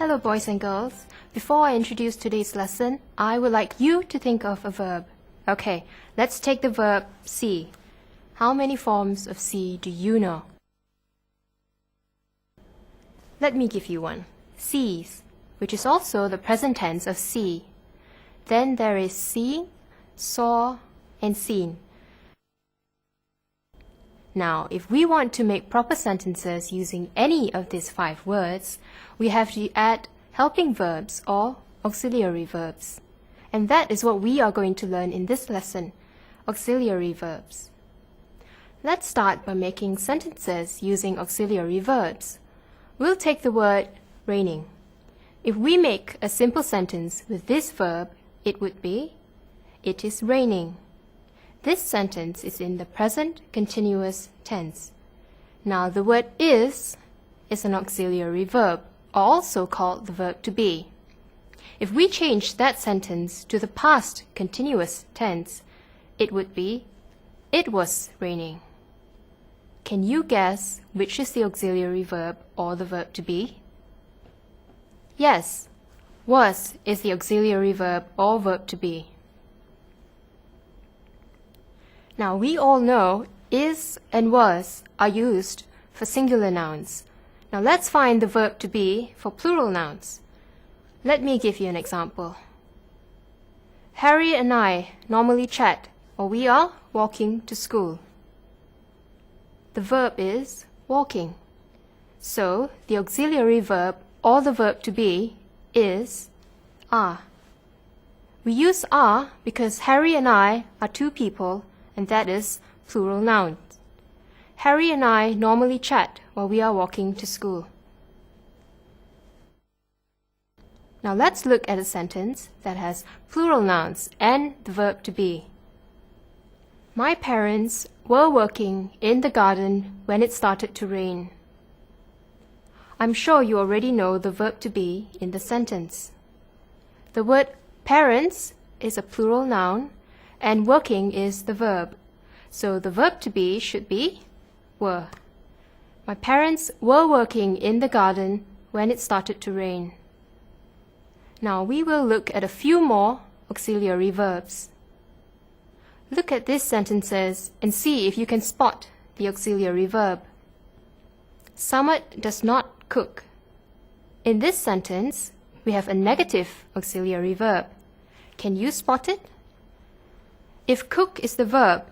Hello boys and girls. Before I introduce today's lesson, I would like you to think of a verb. Okay, let's take the verb see. How many forms of see do you know? Let me give you one. Sees, which is also the present tense of see. Then there is seeing, saw, and seen. Now, if we want to make proper sentences using any of these 5 words, we have to add helping verbs or auxiliary verbs. And that is what we are going to learn in this lesson, auxiliary verbs. Let's start by making sentences using auxiliary verbs. We'll take the word raining. If we make a simple sentence with this verb, it would be, it is raining. This sentence is in the present continuous tense. Now the word is an auxiliary verb, also called the verb to be. If we change that sentence to the past continuous tense, it would be, it was raining. Can you guess which is the auxiliary verb or the verb to be? Yes, was is the auxiliary verb or verb to be. Now we all know is and was are used for singular nouns. Now let's find the verb to be for plural nouns. Let me give you an example. Harry and I normally chat while we are walking to school. The verb is walking. So the auxiliary verb or the verb to be is are. We use are because Harry and I are 2 people, and that is plural nouns. Harry and I normally chat while we are walking to school. Now let's look at a sentence that has plural nouns and the verb to be. My parents were working in the garden when it started to rain. I'm sure you already know the verb to be in the sentence. The word parents is a plural noun and working is the verb. So the verb to be should be were. My parents were working in the garden when it started to rain. Now we will look at a few more auxiliary verbs. Look at these sentences and see if you can spot the auxiliary verb. Samad does not cook. In this sentence, we have a negative auxiliary verb. Can you spot it? If cook is the verb,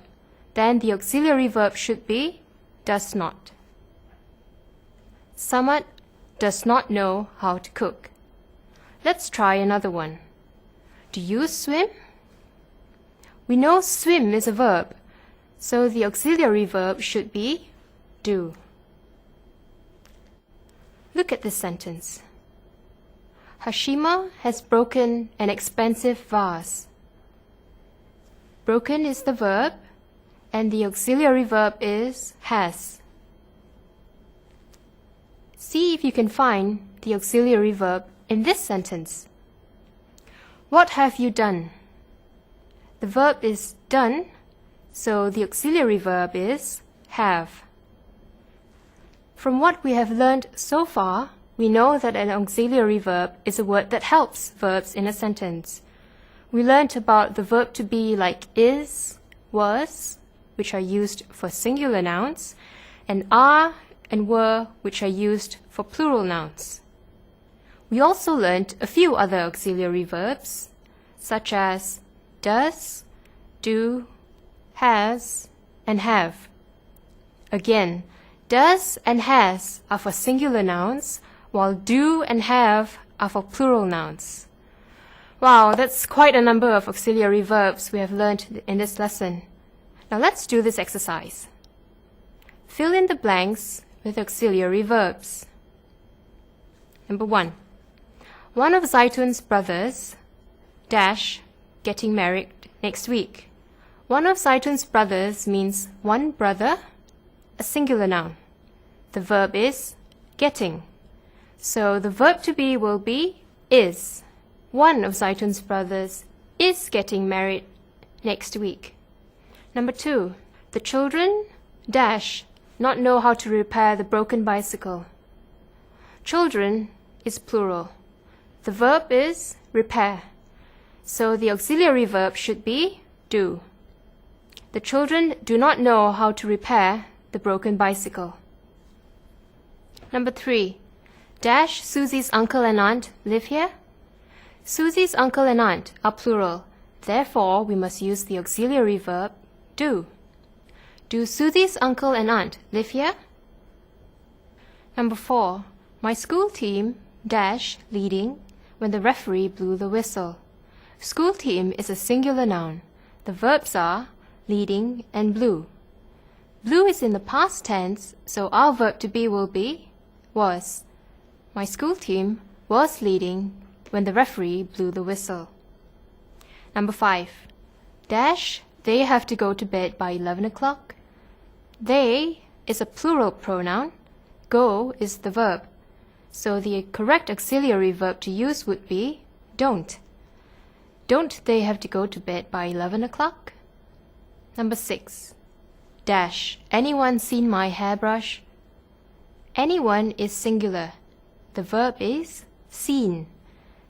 then the auxiliary verb should be does not. Samad does not know how to cook. Let's try another one. Do you swim? We know swim is a verb, so the auxiliary verb should be do. Look at this sentence. Hashima has broken an expensive vase. Broken is the verb, and the auxiliary verb is has. See if you can find the auxiliary verb in this sentence. What have you done? The verb is done, so the auxiliary verb is have. From what we have learned so far, we know that an auxiliary verb is a word that helps verbs in a sentence. We learned about the verb to be like is, was, which are used for singular nouns, and are and were, which are used for plural nouns. We also learned a few other auxiliary verbs, such as does, do, has, and have. Again, does and has are for singular nouns, while do and have are for plural nouns. Wow, that's quite a number of auxiliary verbs we have learned in this lesson. Now let's do this exercise. Fill in the blanks with auxiliary verbs. Number 1. One of Zaitun's brothers, dash, getting married next week. One of Zaitun's brothers means one brother, a singular noun. The verb is getting. So the verb to be will be is. One of Zaitun's brothers is getting married next week. Number 2. The children, dash, not know how to repair the broken bicycle. Children is plural. The verb is repair, so the auxiliary verb should be do. The children do not know how to repair the broken bicycle. Number 3. Dash Susie's uncle and aunt live here? Susie's uncle and aunt are plural. Therefore, we must use the auxiliary verb do. Do Susie's uncle and aunt live here? Number 4. My school team dash leading when the referee blew the whistle. School team is a singular noun. The verbs are leading and blew. Blew is in the past tense, so our verb to be will be was. My school team was leading when the referee blew the whistle. Number 5. Dash, they have to go to bed by 11 o'clock. They is a plural pronoun. Go is the verb. So the correct auxiliary verb to use would be don't. Don't they have to go to bed by 11 o'clock? Number 6. Dash, anyone seen my hairbrush? Anyone is singular. The verb is seen.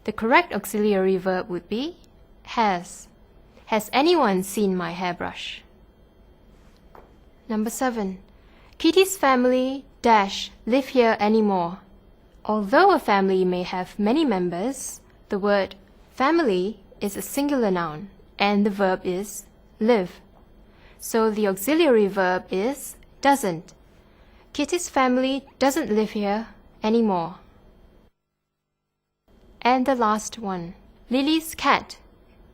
The correct auxiliary verb would be has. Has anyone seen my hairbrush? Number 7. Kitty's family dash live here anymore. Although a family may have many members, the word family is a singular noun and the verb is live. So the auxiliary verb is doesn't. Kitty's family doesn't live here anymore. And the last one. Lily's cat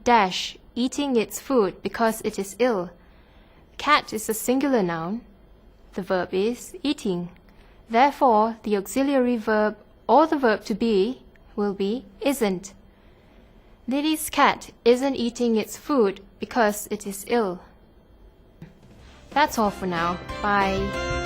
dash eating its food because it is ill. Cat is a singular noun. The verb is eating. Therefore, the auxiliary verb or the verb to be will be isn't. Lily's cat isn't eating its food because it is ill. That's all for now. Bye.